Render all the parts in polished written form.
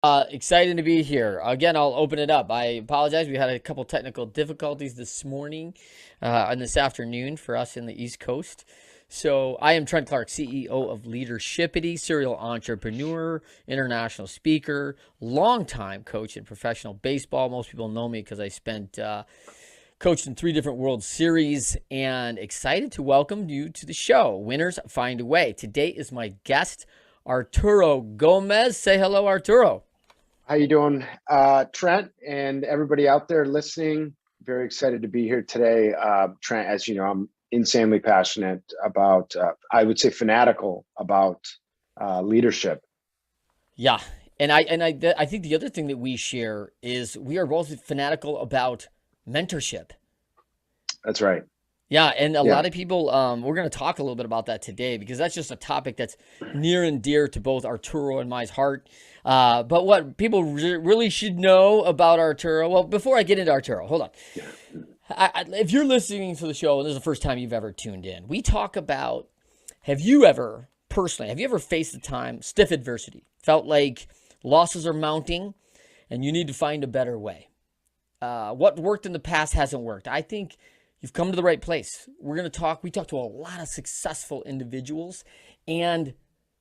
Excited to be here. Again, I'll open it up. I apologize. We had a couple technical difficulties this morning and this afternoon for us in the East Coast. So I am Trent Clark, CEO of Leadershipity, serial entrepreneur, international speaker, longtime coach in professional baseball. Most people know me because I spent coached in 3 different World Series, and excited to welcome you to the show. Winners find a way. Today is my guest, Arturo Gomez. Say hello, Arturo. How you doing, Trent, and everybody out there listening? Very excited to be here today. Trent, as you know, I'm insanely passionate about, I would say fanatical about leadership. Yeah, and I think the other thing that we share is we are both fanatical about mentorship. That's right. Yeah, and a Yeah. lot of people, we're going to talk a little bit about that today because that's just a topic that's near and dear to both Arturo and my heart. But what people really should know about Arturo, well, before I get into Arturo, hold on. Yeah. If you're listening to the show and this is the first time you've ever tuned in, we talk about, have you ever, personally, have you ever faced a time, stiff adversity, felt like losses are mounting and you need to find a better way? What worked in the past hasn't worked. I think you've come to the right place. We talk to a lot of successful individuals, and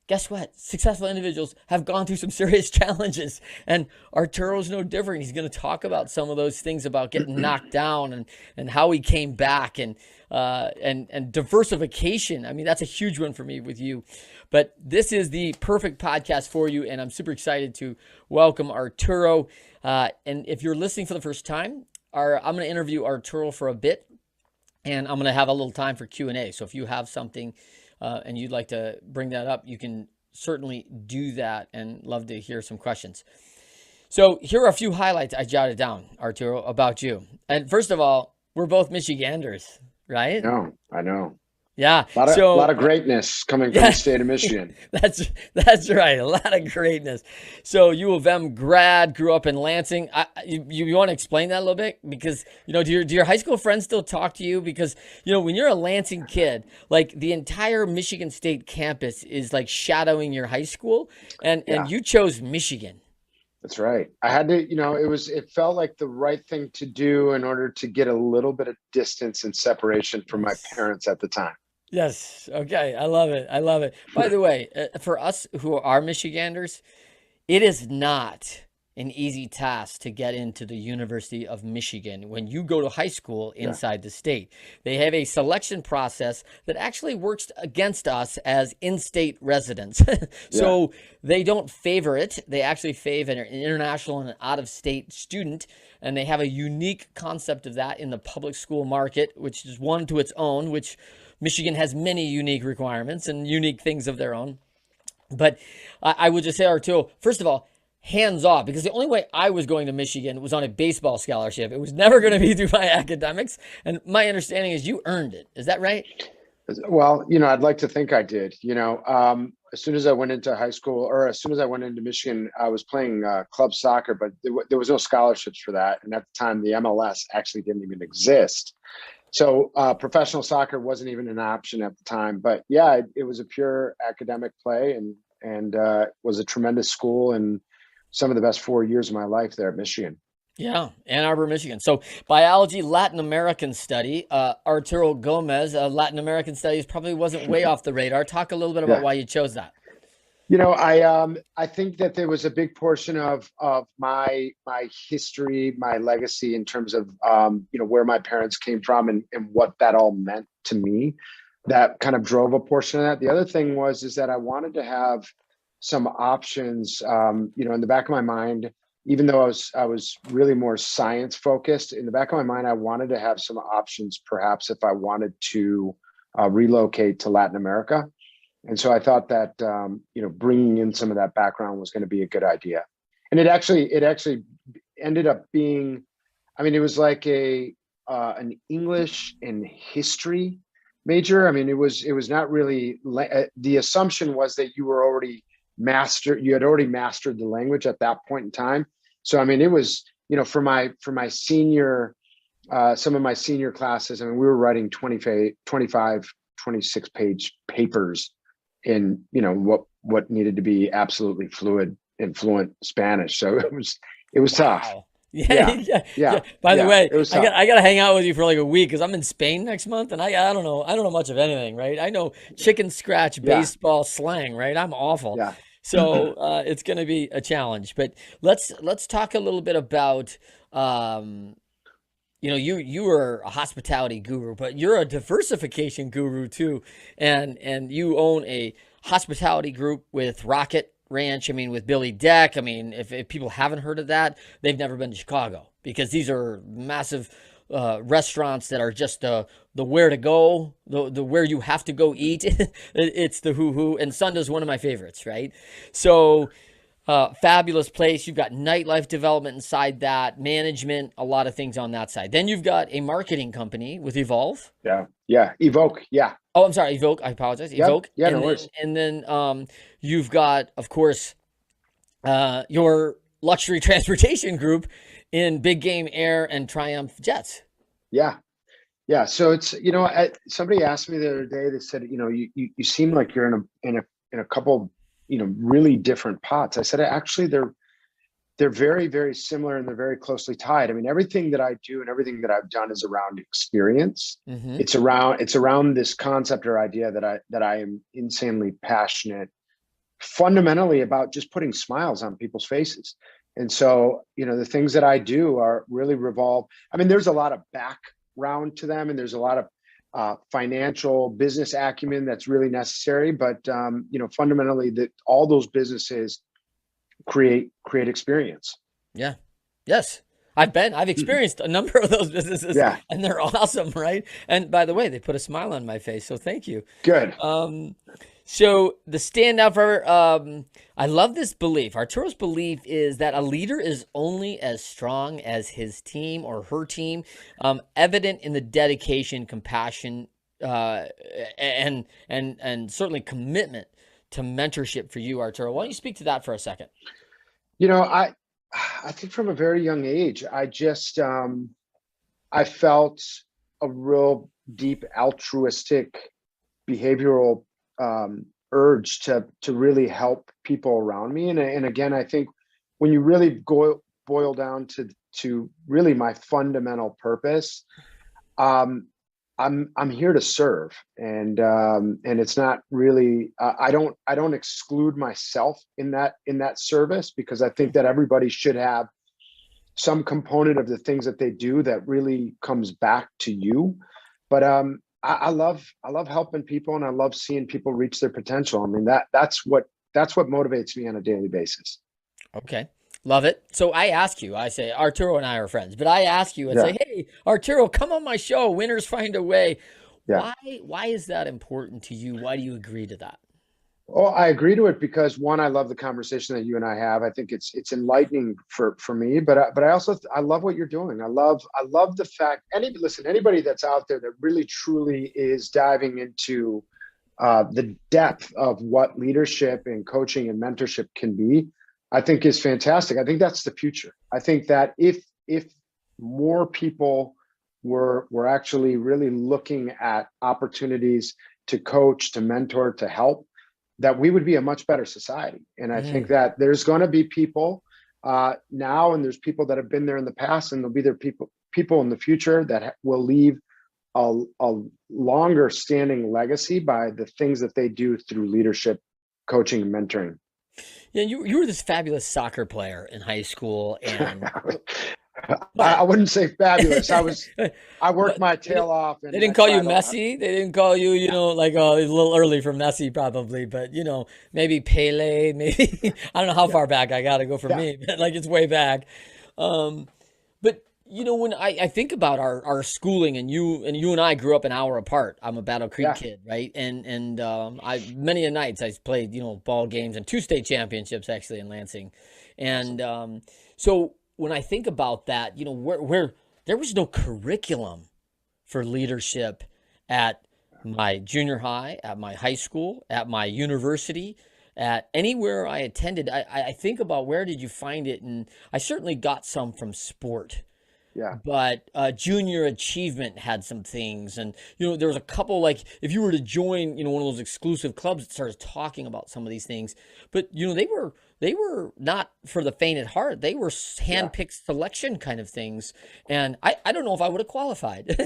guess what? Successful individuals have gone through some serious challenges, and Arturo's no different. He's going to talk about some of those things about getting knocked down and how he came back and diversification. I mean, that's a huge one for me with you. But this is the perfect podcast for you, and I'm super excited to welcome Arturo. And if you're listening for the first time, I'm going to interview Arturo for a bit, and I'm going to have a little time for Q&A. So if you have something and you'd like to bring that up, you can certainly do that, and love to hear some questions. So here are a few highlights I jotted down, Arturo, about you. And first of all, we're both Michiganders, right? No, I know. Yeah. A lot So of greatness coming from the yeah, state of Michigan. that's right. A lot of greatness. So U of M grad, grew up in Lansing. You want to explain that a little bit? Because, do your high school friends still talk to you? Because, when you're a Lansing kid, like the entire Michigan State campus is like shadowing your high school, and Yeah, you chose Michigan. that's right. I had to, it felt like the right thing to do in order to get a little bit of distance and separation from my Yes. parents at the time. Yes. Okay. I love it. I love it. By the way, for us who are Michiganders, it is not an easy task to get into the University of Michigan when you go to high school Yeah, inside the state. They have a selection process that actually works against us as in-state residents. yeah. So they don't favor it. They actually favor an international and an out-of-state student, and they have a unique concept of that in the public school market, which is one to its own, which Michigan has many unique requirements and unique things of their own. But I would just say, Arturo, first of all, hands off, because the only way I was going to Michigan was on a baseball scholarship. It was never going to be through my academics. And my understanding is you earned it. Is that right? Well, I'd like to think I did. As soon as I went into high school, or as soon as I went into Michigan, I was playing club soccer, but there was no scholarships for that. And at the time, the MLS actually didn't even exist. So professional soccer wasn't even an option at the time. But yeah, it was a pure academic play, and was a tremendous school, and some of the best 4 years of my life there at Michigan. Yeah, Ann Arbor, Michigan. So biology, Latin American study. Arturo Gomez, Latin American studies probably wasn't way off the radar. Talk a little bit about Yeah. why you chose that. I think that there was a big portion of my history, my legacy in terms of where my parents came from, and what that all meant to me. That kind of drove a portion of that. The other thing is that I wanted to have some options, in the back of my mind. Even though I was really more science focused, in the back of my mind, I wanted to have some options, perhaps if I wanted to relocate to Latin America. And so I thought that bringing in some of that background was going to be a good idea. And it actually ended up being, I mean, it was like a an English and history major. I mean, it was not really. The assumption was that you had already mastered the language at that point in time. So I mean, it was, for my senior, some of my senior classes. I mean, we were writing 25, 26 page papers in what needed to be absolutely fluid and fluent Spanish. So it was tough. Wow. Yeah, Yeah, yeah, yeah. yeah, By the yeah. way, It was I tough. got to hang out with you for like a week because I'm in Spain next month, and I don't know much of anything, right? I know chicken scratch Yeah, baseball slang, right? I'm awful, yeah, so it's going to be a challenge. But let's talk a little bit about um, you are a hospitality guru, but you're a diversification guru too, and you own a hospitality group with Rocket Ranch. I mean, with Billy Deck. I mean, if people haven't heard of that, they've never been to Chicago because these are massive restaurants that are just the where to go, the where you have to go eat. It's the who, and Sunda's one of my favorites, right? So fabulous place. You've got nightlife development inside that, management, a lot of things on that side. Then you've got a marketing company with Evolve. yeah, yeah. Evoke. Yeah. Oh, I'm sorry, Evoke. I apologize. Yep. Evoke. Yeah. No worries. And then you've got, of course, your luxury transportation group in Big Game Air and Triumph Jets. Yeah. Yeah. So it's, somebody asked me the other day, they said, you seem like you're in a couple, really different pots. I said, actually, they're very, very similar and they're very closely tied. I mean, everything that I do and everything that I've done is around experience. Mm-hmm. It's around this concept or idea that I am insanely passionate, fundamentally about just putting smiles on people's faces. And so, the things that I do are really revolve. I mean, there's a lot of background to them, and there's a lot of financial business acumen that's really necessary. But fundamentally, that all those businesses create experience. Yeah. Yes. I've experienced a number of those businesses Yeah, and they're awesome, right? And by the way, they put a smile on my face, so thank you. good. So the standout for I love this belief. Arturo's belief is that a leader is only as strong as his team or her team, evident in the dedication, compassion, and certainly commitment to mentorship for you, Arturo. Why don't you speak to that for a second? I think from a very young age, I felt a real deep altruistic behavioral urge to really help people around me. And again, I think when you really boil down to really my fundamental purpose, I'm here to serve, and it's not really I don't exclude myself in that service, because I think that everybody should have some component of the things that they do that really comes back to you. But I love helping people, and I love seeing people reach their potential. I mean, that's what motivates me on a daily basis. Okay. Love it. So I say, Arturo and I are friends, but I ask you and Yeah, say, hey, Arturo, come on my show. Winners find a way. yeah. Why is that important to you? Why do you agree to that? Well, I agree to it because, one, I love the conversation that you and I have. I think it's enlightening for me, but I also I love what you're doing. I love the fact anybody that's out there that really truly is diving into the depth of what leadership and coaching and mentorship can be, I think is fantastic. I think that's the future. I think that if more people were actually really looking at opportunities to coach, to mentor, to help, that we would be a much better society. And I think Mm, that there's going to be people now, and there's people that have been there in the past, and there'll be there people in the future that will leave a longer standing legacy by the things that they do through leadership, coaching, and mentoring. yeah, you were this fabulous soccer player in high school, and I but wouldn't say fabulous. I worked but my tail off, they and didn't I call you tried. Messi. They didn't call you, Yeah, like it's a little early for Messi probably, but maybe Pele, maybe I don't know how yeah, far back I got to go for yeah, me, but like it's way back. Um, But when I think about our schooling, and you and I grew up an hour apart. I'm a Battle Creek yeah. kid, right? And I many a nights I played ball games and two state championships actually in Lansing, and Awesome. so when I think about that, where there was no curriculum for leadership at my junior high, at my high school, at my university, at anywhere I attended. I think about where did you find it, and I certainly got some from sport, Yeah, but junior achievement had some things, and there was a couple, like if you were to join one of those exclusive clubs that started talking about some of these things, but they were not for the faint at heart. They were Yeah. hand-picked selection kind of things. And I don't know if I would have qualified,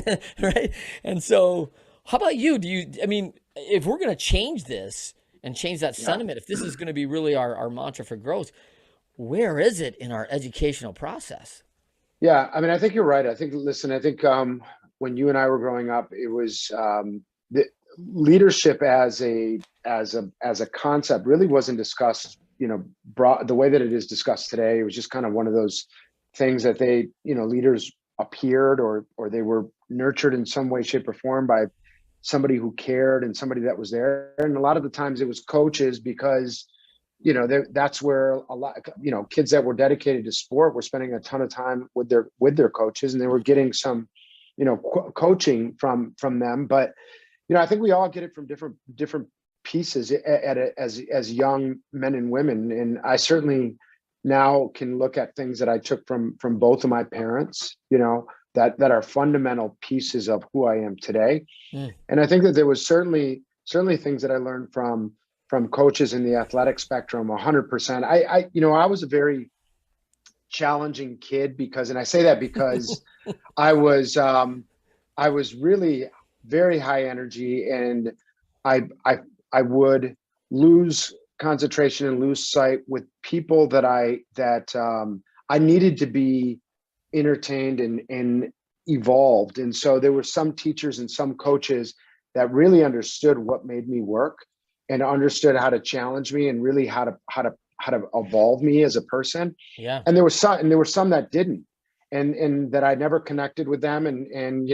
right? And so how about you? I mean, if we're going to change this and change that Yeah. sentiment, if this is going to be really our mantra for growth, where is it in our educational process? Yeah. I mean, I think you're right. I think, listen, I think when you and I were growing up, it was the leadership as a concept really wasn't discussed, broad the way that it is discussed today. It was just kind of one of those things that leaders appeared or they were nurtured in some way, shape, or form by somebody who cared and somebody that was there. And a lot of the times it was coaches because that's where a lot, kids that were dedicated to sport were spending a ton of time with their coaches, and they were getting some, coaching from them. But I think we all get it from different pieces as young men and women. And I certainly now can look at things that I took from both of my parents, that are fundamental pieces of who I am today. Mm. And I think that there was certainly things that I learned from coaches in the athletic spectrum. 100%. I was a very challenging kid and I say that because I was really very high energy, and I would lose concentration and lose sight with people that I needed to be entertained and evolved. And so there were some teachers and some coaches that really understood what made me work and understood how to challenge me and really how to evolve me as a person. Yeah. And there were some that didn't, and that I never connected with them. And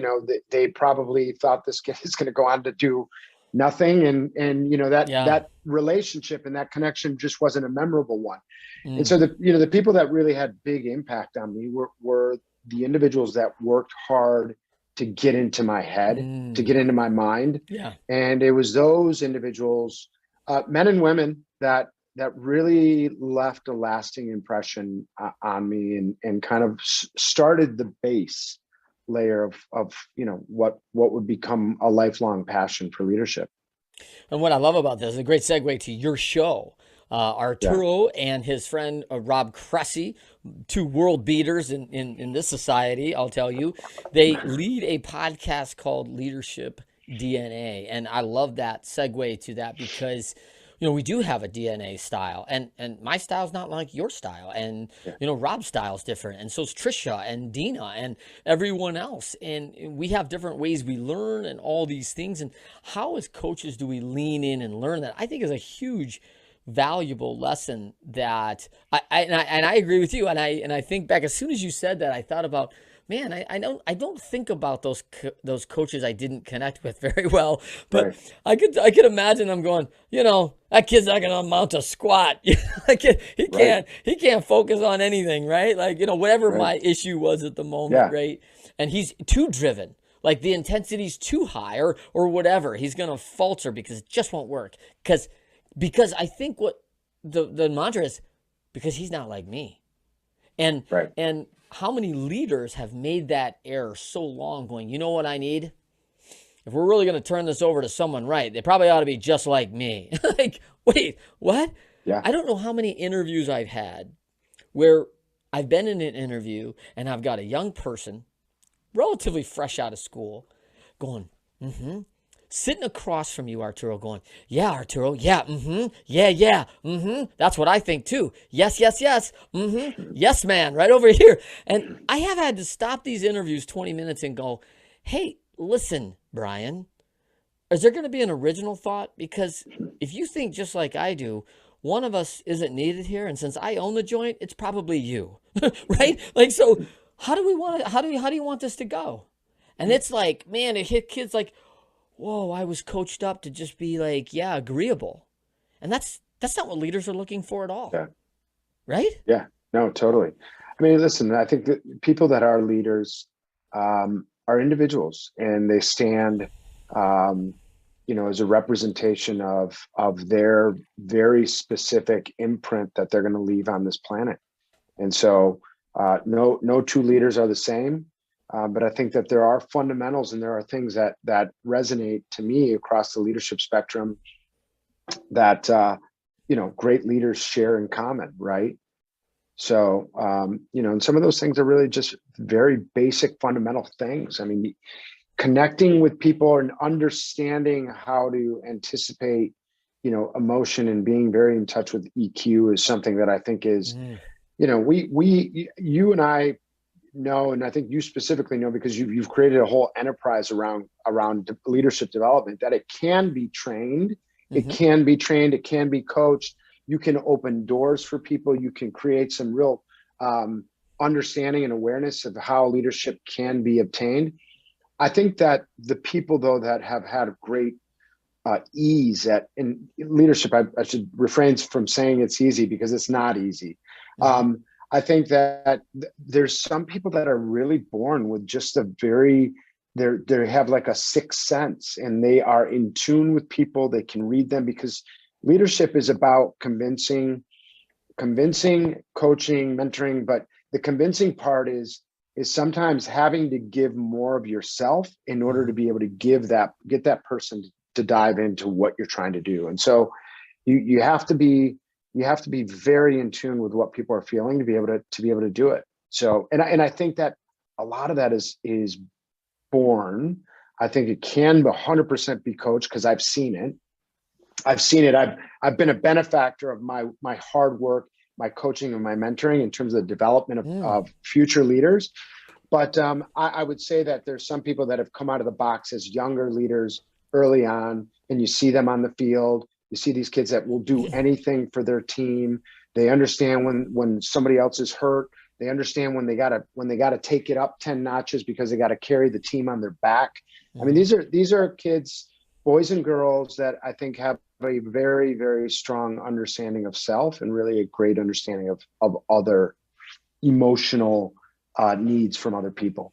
they probably thought this kid is going to go on to do nothing. And Yeah. that relationship and that connection just wasn't a memorable one. And Mm. so the people that really had big impact on me were the individuals that worked hard to get into my head, to Mm. get into my mind. Yeah. And it was those individuals, men and women, that really left a lasting impression on me, and kind of started the base layer of what would become a lifelong passion for leadership. And what I love about this is a great segue to your show. Yeah. Arturo and his friend Rob Cressy, two world beaters in this society, I'll tell you, they lead a podcast called Leadership DNA. And I love that segue to that because, we do have a DNA style, and my style's not like your style. And, Rob's style is different. And so is Trisha and Dina and everyone else. And we have different ways we learn and all these things. And how, as coaches, do we lean in and learn that? I think is a huge valuable lesson that I agree with you. And I think back, as soon as you said that, I thought about, man, I don't think about those coaches I didn't connect with very well, but Right. I could imagine them going, that kid's not gonna amount to squat. Like he can't focus on anything, right? Like, whatever Right. my issue was at the moment, Yeah. right? And he's too driven. Like the intensity's too high or whatever. He's gonna falter because it just won't work. Because I think what the mantra is, because he's not like me. And Right. and how many leaders have made that error so long, going, you know what I need? If we're really going to turn this over to someone right, they probably ought to be just like me. Like, wait, what? Yeah. I don't know how many interviews I've had where I've been in an interview and I've got a young person, relatively fresh out of school, going, sitting across from you, Arturo, going, yeah, Arturo, yeah, yeah, that's what I think too. Yes, yes, yes, yes, man, right over here. And I have had to stop these interviews 20 minutes and go, hey, listen, Brian, is there going to be an original thought? Because if you think just like I do, one of us isn't needed here, and since I own the joint, it's probably you, right? Like, so how do you want this to go? And it's like, man, it hit kids like, whoa, I was coached up to just be like, yeah, agreeable. And that's not what leaders are looking for at all. Yeah. Right? Yeah. No, totally. I mean, listen, I think that people that are leaders are individuals, and they stand, as a representation of their very specific imprint that they're going to leave on this planet. And so no two leaders are the same. But I think that there are fundamentals, and there are things that resonate to me across the leadership spectrum that great leaders share in common, right? So, and some of those things are really just very basic, fundamental things. I mean, connecting with people and understanding how to anticipate, emotion and being very in touch with EQ is something that I think is, you and I know, and I think you specifically know because you've created a whole enterprise around leadership development, that it can be trained, it can be trained, it can be coached. You can open doors for people. You can create some real understanding and awareness of how leadership can be obtained. I think that the people, though, that have had great ease in leadership, I should refrain from saying it's easy because it's not easy. I think that there's some people that are really born with just they have like a sixth sense, and they are in tune with people. They can read them, because leadership is about convincing, coaching, mentoring. But the convincing part is sometimes having to give more of yourself in order to be able to get that person to dive into what you're trying to do. And so you have to be very in tune with what people are feeling to be able to do it. So, and I think that a lot of that is born. I think it can 100% be coached, because I've seen it. I've been a benefactor of my hard work, my coaching, and my mentoring in terms of the development of future leaders. But I would say that there's some people that have come out of the box as younger leaders early on, and you see them on the field. You see these kids that will do anything for their team. They understand when somebody else is hurt. They understand when they gotta take it up 10 notches because they got to carry the team on their back. I mean, these are kids, boys and girls, that I think have a very, very strong understanding of self, and really a great understanding of other emotional needs from other people.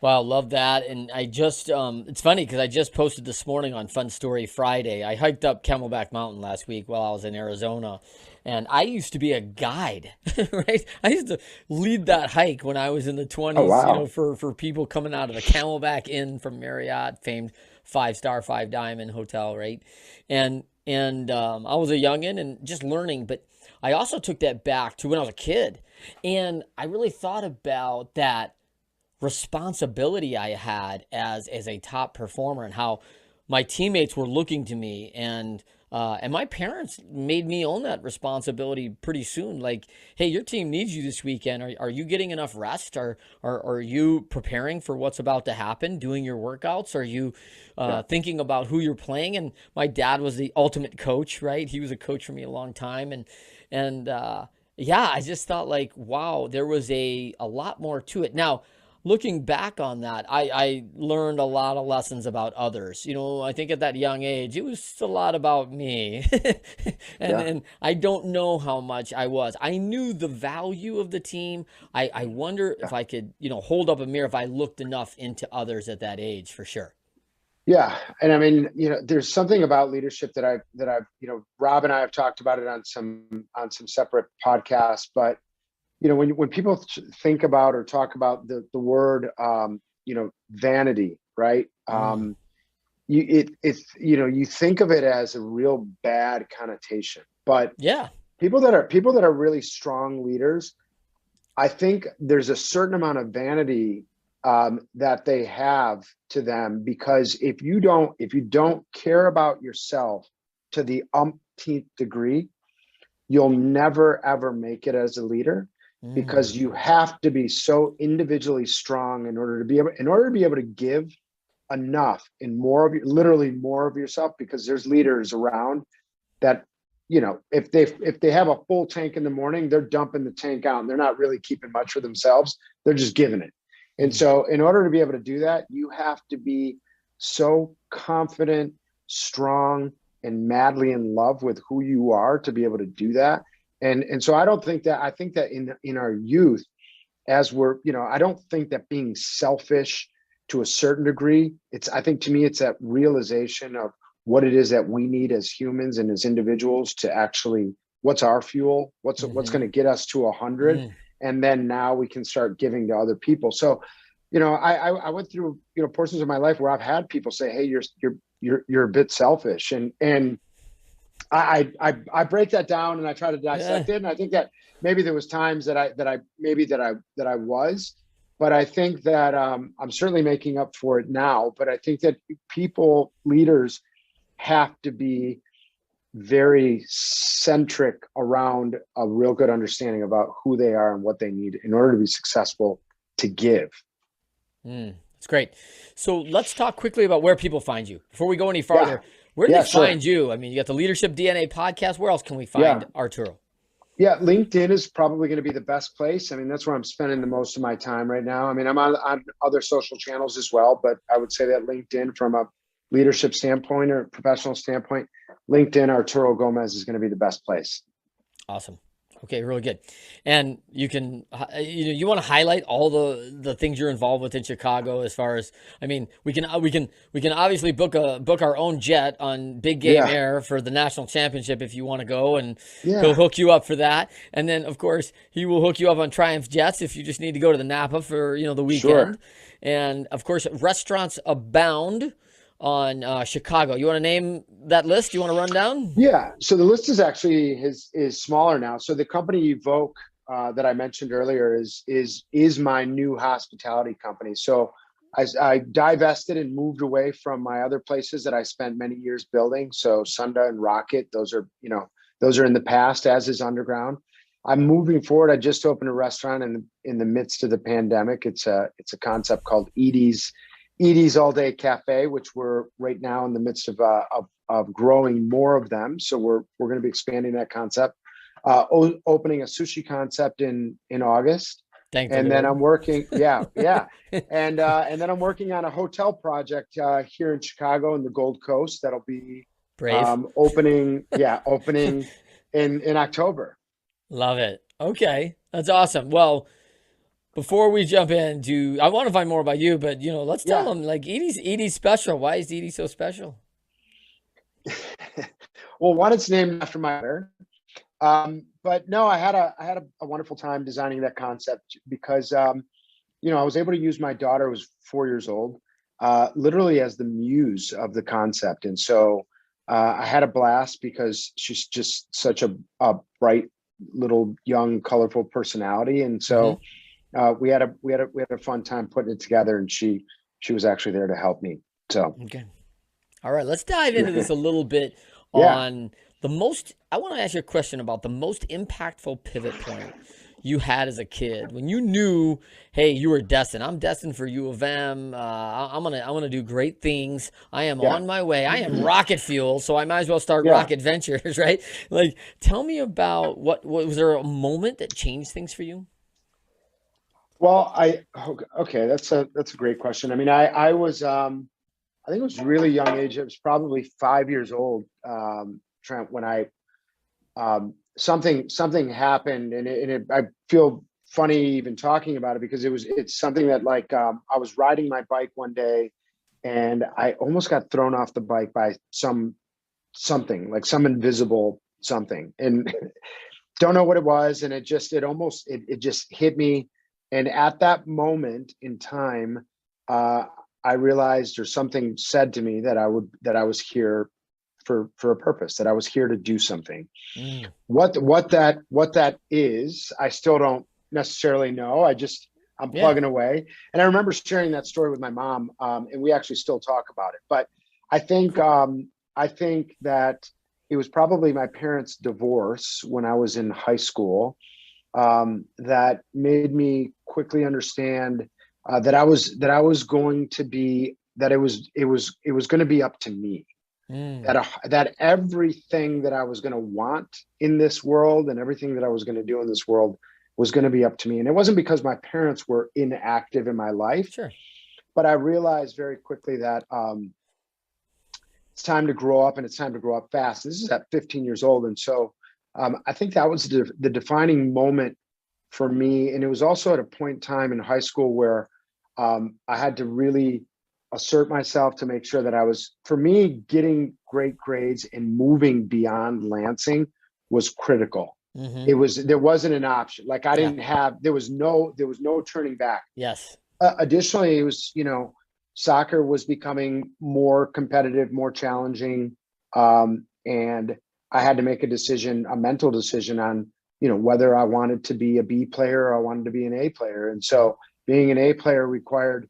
Wow, love that. And I just, it's funny because I just posted this morning on Fun Story Friday. I hiked up Camelback Mountain last week while I was in Arizona. And I used to be a guide, right? I used to lead that hike when I was in the 20s, Oh, wow. for people coming out of the Camelback Inn from Marriott, famed 5-star, 5-diamond hotel, right? And I was a youngin' and just learning, but I also took that back to when I was a kid. And I really thought about that responsibility I had as a top performer, and how my teammates were looking to me, and my parents made me own that responsibility pretty soon. Like, hey, your team needs you this weekend. Are you getting enough rest? Are you preparing for what's about to happen, doing your workouts? Are you thinking about who you're playing? And my dad was the ultimate coach, right? He was a coach for me a long time. And yeah, I just thought, like, wow, there was a lot more to it. Now, looking back on that, I learned a lot of lessons about others. I think at that young age, it was a lot about me. and I don't know how much I was. I knew the value of the team. I wonder if I could, hold up a mirror if I looked enough into others at that age, for sure. Yeah. And I mean, there's something about leadership that I've, Rob and I have talked about it on some separate podcasts, but when people think about or talk about the word, vanity, right? You think of it as a real bad connotation, but yeah, people that are really strong leaders, I think there's a certain amount of vanity that they have to them, because if you don't care about yourself to the umpteenth degree, you'll never ever make it as a leader. Because you have to be so individually strong in order to be able to give enough and literally more of yourself, because there's leaders around that, if they have a full tank in the morning, they're dumping the tank out and they're not really keeping much for themselves. They're just giving it. And so in order to be able to do that, you have to be so confident, strong, and madly in love with who you are to be able to do that. And so I think that in our youth, as I don't think that being selfish to a certain degree, I think to me, it's that realization of what it is that we need as humans and as individuals to actually, what's our fuel, what's going to get us to 100. And then now we can start giving to other people. So, I went through, portions of my life where I've had people say, hey, you're a bit selfish. And I break that down and I try to Yeah. dissect it. And I think that maybe there was times that I was, but I think that I'm certainly making up for it now. But I think that leaders have to be very centric around a real good understanding about who they are and what they need in order to be successful to give. That's great. So let's talk quickly about where people find you. Before we go any Yeah. farther, where do they Yeah, sure. find you? I mean, you got the Leadership DNA podcast. Where else can we find Yeah. Arturo? Yeah, LinkedIn is probably going to be the best place. I mean, that's where I'm spending the most of my time right now. I mean, I'm on other social channels as well, but I would say that LinkedIn, from a leadership standpoint or professional standpoint, LinkedIn, Arturo Gomez is going to be the best place. Awesome. Okay, really good. And you can, you want to highlight all the things you're involved with in Chicago. As far as, I mean, we can obviously book our own jet on Big Game Yeah, Air for the national championship if you want to go, and he'll yeah, hook you up for that. And then of course he will hook you up on Triumph jets if you just need to go to the Napa for the sure. weekend. And of course, restaurants abound on Chicago. You want to name that list? You want to run down? Yeah. So the list is smaller now. So the company Evoke that I mentioned earlier is my new hospitality company. So I divested and moved away from my other places that I spent many years building. So Sunda and Rocket, those are in the past, as is Underground. I'm moving forward. I just opened a restaurant in the midst of the pandemic. It's a concept called Edie's All Day Cafe, which we're right now in the midst of growing more of them. So we're going to be expanding that concept, opening a sushi concept in August, Thank the and then Lord. I'm working. Yeah, yeah, and then I'm working on a hotel project here in Chicago in the Gold Coast that'll be Brave. opening. Yeah, opening in October. Love it. Okay. That's awesome. Well, before we jump into, I want to find more about you, but let's tell Yeah. them, like, Edie's special. Why is Edie so special? Well, one, it's named after my mother. But no, I had a wonderful time designing that concept because I was able to use my daughter, who was 4 years old, literally as the muse of the concept. And so I had a blast because she's just such a bright little young colorful personality. And Hmm. so we had a fun time putting it together, and she was actually there to help me. So Okay. All right. Let's dive into this a little bit yeah. on I want to ask you a question about the most impactful pivot point you had as a kid when you knew, hey, you were destined. I'm destined for U of M. I'm gonna do great things. I am Yeah. on my way. I am rocket fuel, so I might as well start Yeah. Rocket Ventures, right? Like, tell me about what was there a moment that changed things for you? Well, okay, that's a great question. I mean, I was I think it was really young age. It was probably 5 years old, Trent, when I something happened, I feel funny even talking about it because it's something that, like, I was riding my bike one day and I almost got thrown off the bike by something, like some invisible something, and don't know what it was, and it just hit me. And at that moment in time, uh I realized, or something said to me, that I was here for a purpose, that I was here to do something. Mm, What that is, I still don't necessarily know. I'm yeah. plugging away. And I remember sharing that story with my mom, and we actually still talk about it. But I think I think that it was probably my parents' divorce when I was in high school, that made me quickly understand that I was going to be that it was going to be up to me, Mm, that everything that I was going to want in this world and everything that I was going to do in this world was going to be up to me. And it wasn't because my parents were inactive in my life, sure. but I realized very quickly that it's time to grow up, and it's time to grow up fast. This is at 15 years old. And so I think that was the defining moment for me. And it was also at a point in time in high school where I had to really assert myself to make sure that for me, getting great grades and moving beyond Lansing was critical. Hmm. There wasn't an option. Like, I Yeah. didn't have, there was no turning back. Yes. Additionally, it was, soccer was becoming more competitive, more challenging. And I had to make a decision, a mental decision on, whether I wanted to be a B player or I wanted to be an A player. And so being an A player required,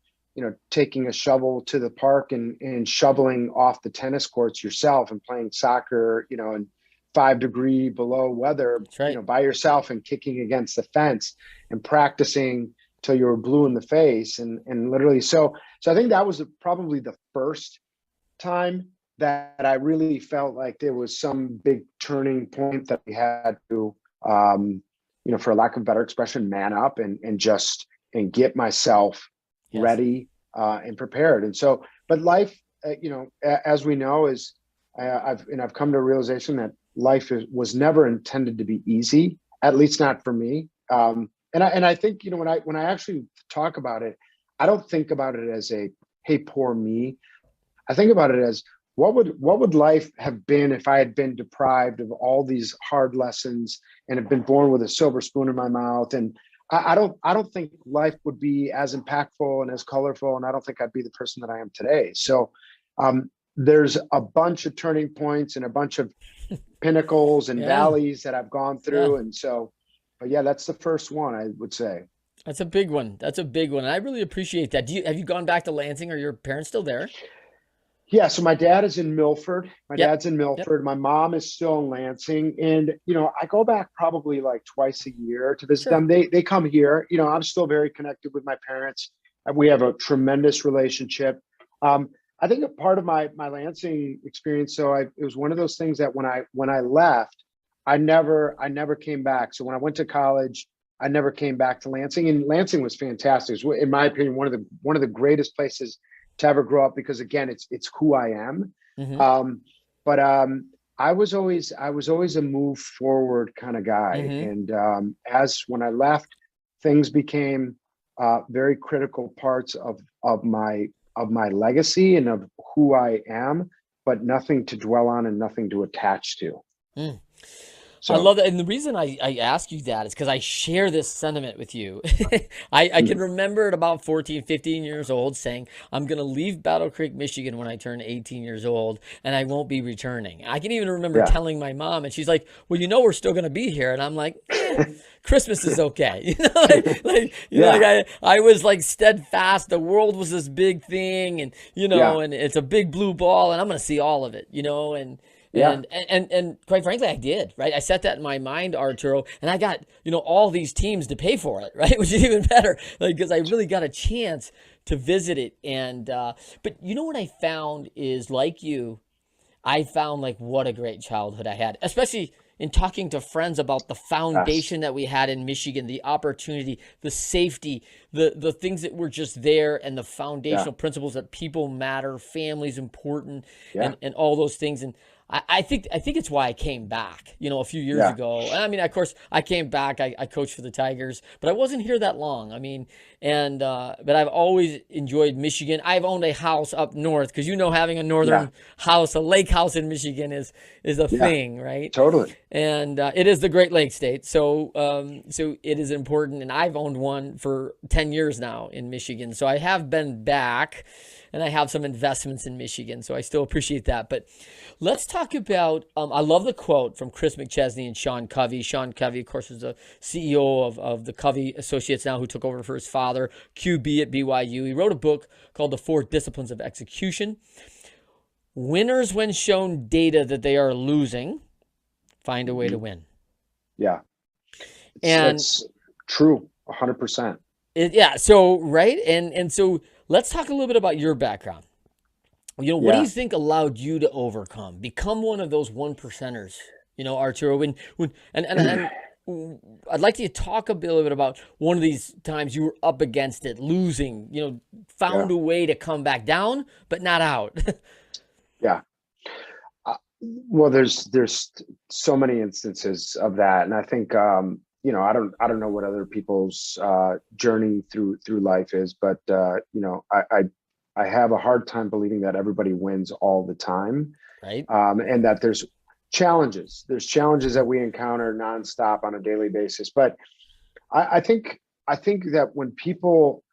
taking a shovel to the park and shoveling off the tennis courts yourself and playing soccer, in 5 degree below weather, That's right. by yourself and kicking against the fence and practicing till you were blue in the face. And literally, so I think that was probably the first time that I really felt like there was some big turning point that we had to, for lack of better expression, man up and get myself Yes. ready and prepared. And so, but life, as we know, is I've come to a realization that life was never intended to be easy, at least not for me. And I think, when I actually talk about it, I don't think about it as hey, poor me. I think about it as what would life have been if I had been deprived of all these hard lessons and have been born with a silver spoon in my mouth. And I don't think life would be as impactful and as colorful. And I don't think I'd be the person that I am today. So there's a bunch of turning points and a bunch of pinnacles and valleys that I've gone through. And so, but yeah, that's the first one, I would say. That's a big one. That's a big one. I really appreciate that. Have you gone back to Lansing? Are your parents still there? Yeah, so my dad is in Milford. My Yep. dad's in Milford. Yep. My mom is still in Lansing. And, I go back probably like twice a year to visit Sure. them. They come here. I'm still very connected with my parents. We have a tremendous relationship. I think a part of my Lansing experience, so it was one of those things that when I left, I never came back. So when I went to college, I never came back to Lansing, and Lansing was fantastic. It was, in my opinion, one of the greatest places to ever grow up, because again, it's who I am. Mm-hmm. But I was always a move forward kind of guy. Mm-hmm. And as when I left, things became very critical parts of my legacy and of who I am, but nothing to dwell on and nothing to attach to. Mm. So I love that. And the reason I ask you that is because I share this sentiment with you. I can remember at about 14, 15 years old saying, I'm going to leave Battle Creek, Michigan when I turn 18 years old, and I won't be returning. I can even remember telling my mom, and she's like, well, we're still going to be here. And I'm like, Christmas is okay. I was like steadfast. The world was this big thing, and, and it's a big blue ball, and I'm going to see all of it, and quite frankly, I did, right? I set that in my mind, Arturo, and I got, all these teams to pay for it, right? Which is even better, because I really got a chance to visit it. And, but what I found is, like you, I found like what a great childhood I had, especially in talking to friends about the foundation that we had in Michigan, the opportunity, the safety, the things that were just there, and the foundational principles that people matter, family's important, and all those things. And I think it's why I came back, a few years ago. I mean, of course, I came back. I coached for the Tigers, but I wasn't here that long. I mean, but I've always enjoyed Michigan. I've owned a house up north, because having a northern house, a lake house in Michigan is a thing, right? Totally. And it is the Great Lakes state, so it is important. And I've owned one for 10 years now in Michigan, so I have been back. And I have some investments in Michigan, so I still appreciate that. But let's talk about, I love the quote from Chris McChesney and Sean Covey. Sean Covey, of course, is the CEO of the Covey Associates now, who took over for his father, QB at BYU. He wrote a book called The 4 Disciplines of Execution. Winners, when shown data that they are losing, find a way to win. Yeah. It's true, 100%. So, right? And so let's talk a little bit about your background. What do you think allowed you to become one of those 1%ers, Arturo? And I'd like you to talk a little bit about one of these times you were up against it, losing, found a way to come back down, but not out. Well, there's so many instances of that. And I think, I don't know what other people's journey through life is, but I have a hard time believing that everybody wins all the time, right? And that there's challenges. There's challenges that we encounter nonstop on a daily basis. But I think that when people,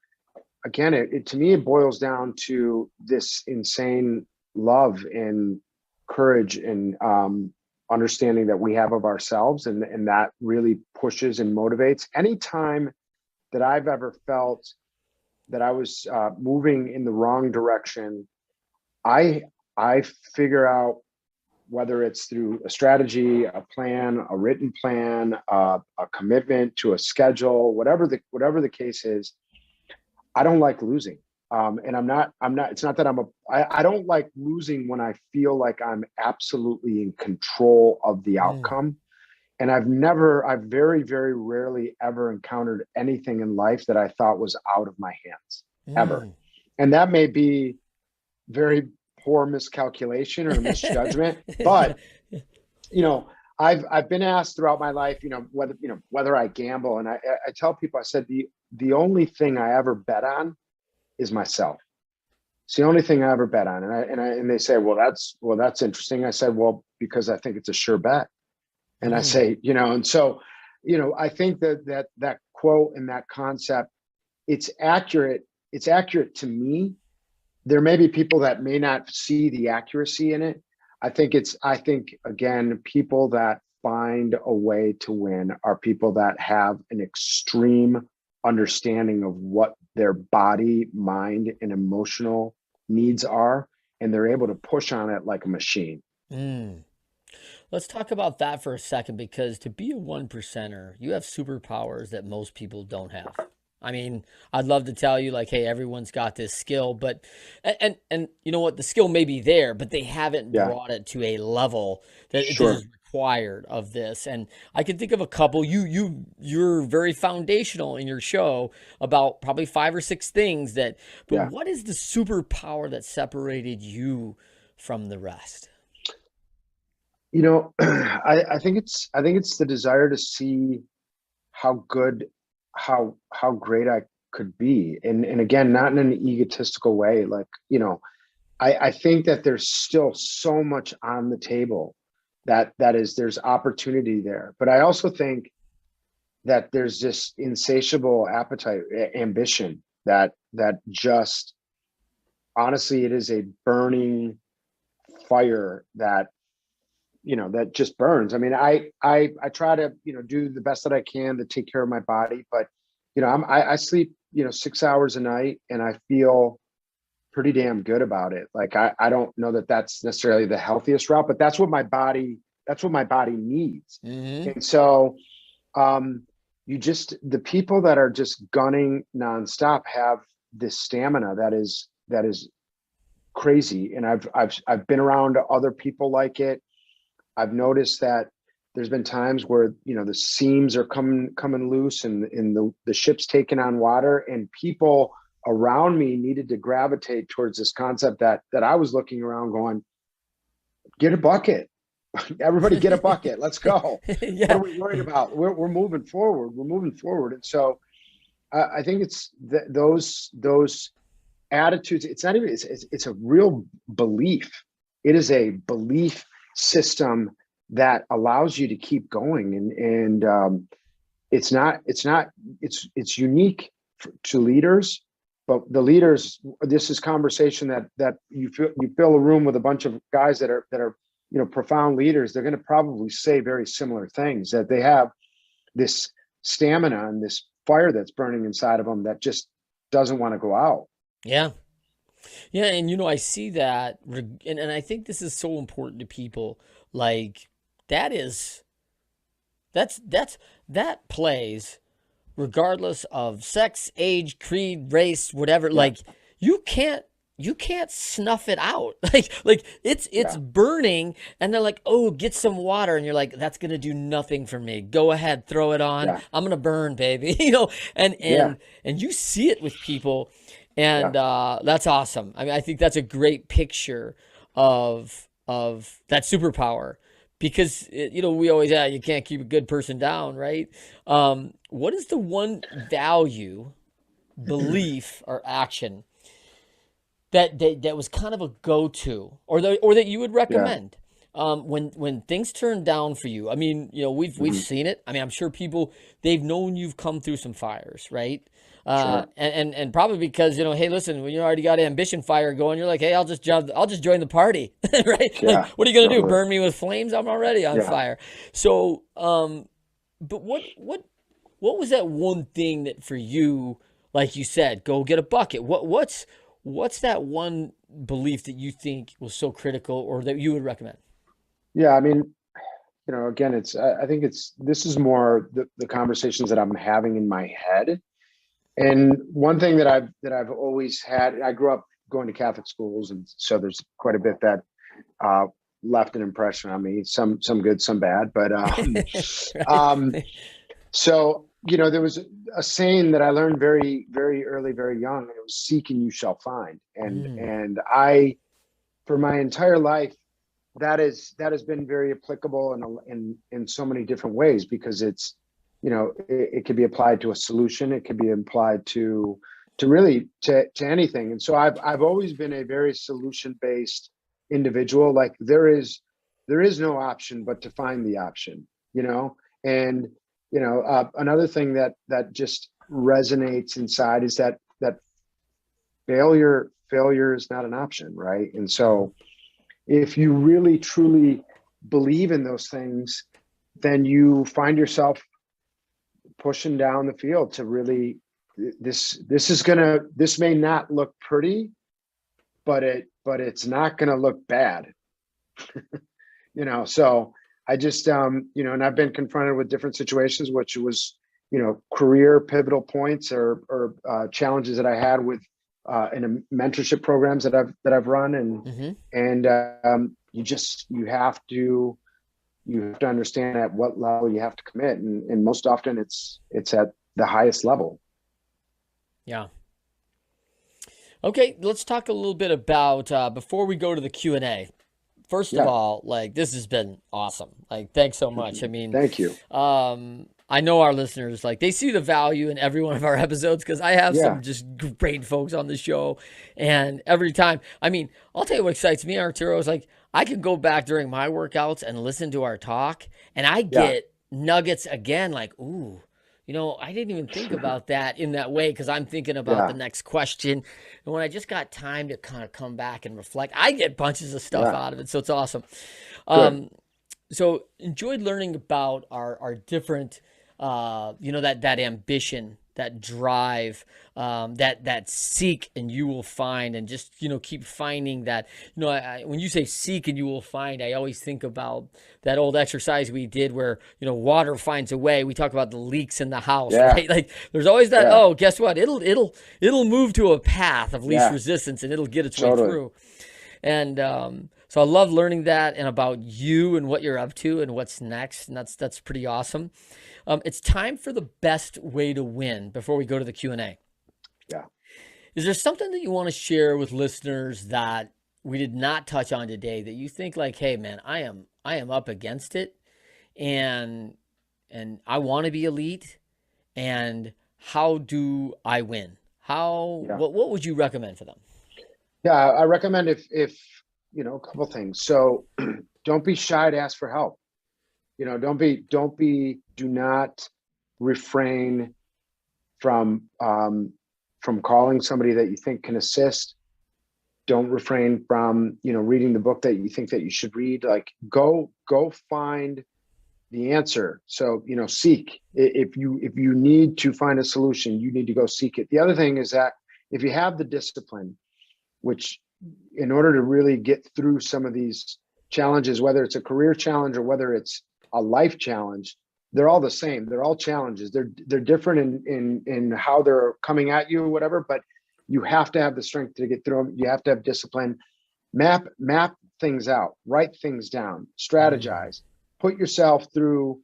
again, to me, it boils down to this insane love and courage and understanding that we have of ourselves, and that really pushes and motivates. Anytime that I've ever felt that I was moving in the wrong direction, I figure out, whether it's through a strategy, a plan, a written plan, a commitment to a schedule, whatever the case is. I don't like losing. And it's not that I don't like losing when I feel like I'm absolutely in control of the Mm, outcome. And I've very, very rarely ever encountered anything in life that I thought was out of my hands, ever. mm. And that may be very poor miscalculation or misjudgment, but you know, I've been asked throughout my life, whether I gamble, and I tell people, I said the only thing I ever bet on is myself. It's the only thing I ever bet on, and they say, that's interesting. I said, well, because I think it's a sure bet, and I Mm. say, and so, I think that quote and that concept, it's accurate. It's accurate to me. There may be people that may not see the accuracy in it. I think again, people that find a way to win are people that have an extreme understanding of what their body, mind, and emotional needs are, and they're able to push on it like a machine. Mm. Let's talk about that for a second because to be a one percenter, you have superpowers that most people don't have. I mean, I'd love to tell you like, hey, everyone's got this skill, but and you know what, the skill may be there, but they haven't Yeah, brought it to a level that this is sure. required of this. And I can think of a couple. You're very foundational in your show about probably five or six things that. But Yeah. what is the superpower that separated you from the rest? I think it's the desire to see how good, how great I could be. And again, not in an egotistical way. Like, I think that there's still so much on the table there's opportunity there. But I also think that there's this insatiable appetite, ambition that just, honestly, it is a burning fire that just burns. I mean, I try to, do the best that I can to take care of my body, but I sleep, 6 hours a night, and I feel pretty damn good about it. Like, I don't know that that's necessarily the healthiest route, but that's what my body needs. Hmm. And so, the people that are just gunning nonstop have this stamina that is crazy. And I've been around other people like it. I've noticed that there's been times where the seams are coming loose, and the ship's taking on water, and people around me needed to gravitate towards this concept that I was looking around going, get a bucket. Everybody get a bucket. Let's go. What Yeah. are we worried about? We're moving forward. We're moving forward. And so I think it's those attitudes. It's not even, it's a real belief. It is a belief system that allows you to keep going. And it's unique to leaders, but the leaders, this is conversation that you fill a room with a bunch of guys that are profound leaders. They're going to probably say very similar things, that they have this stamina and this fire that's burning inside of them that just doesn't want to go out. Yeah. Yeah, and I see that, and I think this is so important to people. Like that is that's that plays regardless of sex, age, creed, race, whatever. Yeah, Like you can't you can't snuff it out. Like it's yeah, burning, and they're like, "Oh, get some water," and you're like, "That's gonna do nothing for me. Go ahead, throw it on. yeah, I'm gonna burn, baby." And yeah, you see it with people, yeah, and that's awesome. I mean, I think that's a great picture of that superpower because we always you can't keep a good person down, right? What is the one value, belief, or action that was kind of a go-to, or that you would yeah. recommend when things turn down for you, I mean, we've Mhm. seen it. I mean, I'm sure people, they've known you've come through some fires, right? Sure. And probably because, hey, listen, when you already got ambition fire going, you're like, hey, I'll just join the party, right? Like, Yeah, what are you gonna do? totally. Burn me with flames? I'm already on Yeah. fire. So, but what was that one thing that for you, like you said, go get a bucket? What's that one belief that you think was so critical or that you would recommend? Yeah. I mean, again, I think this is more the conversations that I'm having in my head. And one thing that I've always had, I grew up going to Catholic schools, and so there's quite a bit that uh, left an impression on me. Some good, some bad, but um, Right. so there was a saying that I learned very, very early, very young, and it was "Seek and you shall find." And Mm, and I, for my entire life, that has been very applicable in so many different ways, because it could be applied to a solution, it could be applied to really to anything. And so I've always been a very solution based individual. Like there is no option but to find the option, and another thing that just resonates inside is that failure is not an option, right? And mhm. so if you really truly believe in those things, then you find yourself pushing down the field to really, this may not look pretty, but it's not gonna look bad. So I just and I've been confronted with different situations, which was career pivotal points or challenges that I had with in a mentorship programs that I've run, Hmm. and you have to understand at what level you have to commit, and most often it's at the highest level. Yeah. Okay, let's talk a little bit about before we go to the Q&A. First of Yeah. all, like this has been awesome. Like thanks so much. I mean, Thank you. I know our listeners like they see the value in every one of our episodes because I have Yeah. some just great folks on the show, and every time, I mean, I'll tell you what excites me, Arturo, is like I can go back during my workouts and listen to our talk, and I Yeah. get nuggets again. Like, ooh, I didn't even think about that in that way because I'm thinking about the Yeah. next question. And when I just got time to kind of come back and reflect, I get bunches of stuff Yeah. out of it. So it's awesome. Good. Um, so enjoyed learning about our different that ambition, that drive, that seek and you will find, and just keep finding that. When you say seek and you will find, I always think about that old exercise we did where water finds a way. We talk about the leaks in the house, Yeah. right? Like there's always that. Yeah. Oh, guess what? It'll move to a path of least Yeah. resistance and it'll get its way Totally. through. And so I love learning that and about you and what you're up to and what's next. And that's pretty awesome. It's time for the best way to win before we go to the Q&A. Yeah. Is there something that you want to share with listeners that we did not touch on today that you think like, hey man, I am up against it and I want to be elite, and how do I win? How Yeah. what would you recommend for them? Yeah. I recommend, if a couple things. So don't be shy to ask for help. Do not refrain from calling somebody that you think can assist. Don't refrain from reading the book that you think that you should read. Like go find the answer. So seek. If you need to find a solution, you need to go seek it. The other thing is that if you have the discipline, which in order to really get through some of these challenges, whether it's a career challenge or whether it's a life challenge, they're all the same. They're all challenges. They're different in how they're coming at you or whatever, but you have to have the strength to get through them. You have to have discipline. Map things out, write things down, Mm, strategize, put yourself through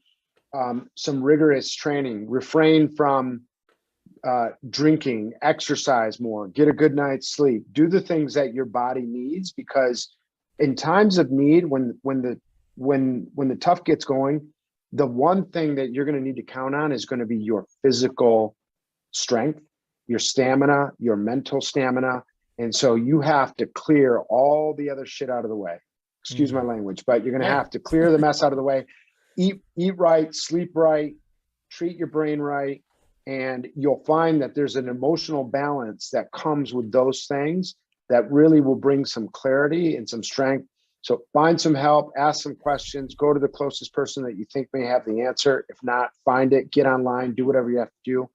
some rigorous training, refrain from drinking, exercise more, get a good night's sleep, do the things that your body needs, because in times of need, when the tough gets going, the one thing that you're going to need to count on is going to be your physical strength, your stamina, your mental stamina. And so you have to clear all the other shit out of the way. excuse my language, but you're going to Yeah. have to clear the mess out of the way, eat right, sleep right, treat your brain right. And you'll find that there's an emotional balance that comes with those things that really will bring some clarity and some strength. So find some help, ask some questions, go to the closest person that you think may have the answer. If not, find it, get online, do whatever you have to do,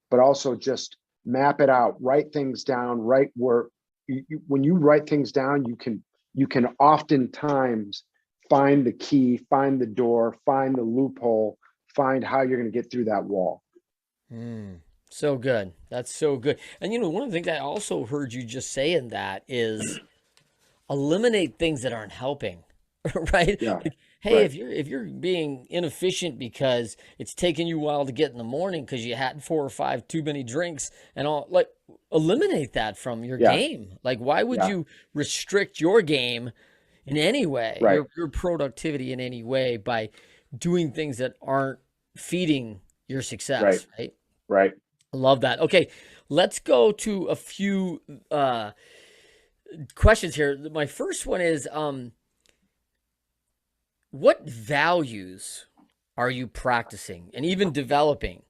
but also just map it out, write things down, write where when you write things down, you can oftentimes find the key, find the door, find the loophole, find how you're going to get through that wall. So good. That's so good. And one of the things I also heard you just say in that is eliminate things that aren't helping, right? Yeah. Like, hey, Right. if you're being inefficient because it's taking you a while to get in the morning because you had 4 or 5 too many drinks and all, like, eliminate that from your Yeah. game. Like, why would Yeah. you restrict your game in any way, Right. your productivity in any way by doing things that aren't feeding your Right. success, right? Right. I love that. Okay, let's go to a few questions here. My first one is, what values are you practicing and even developing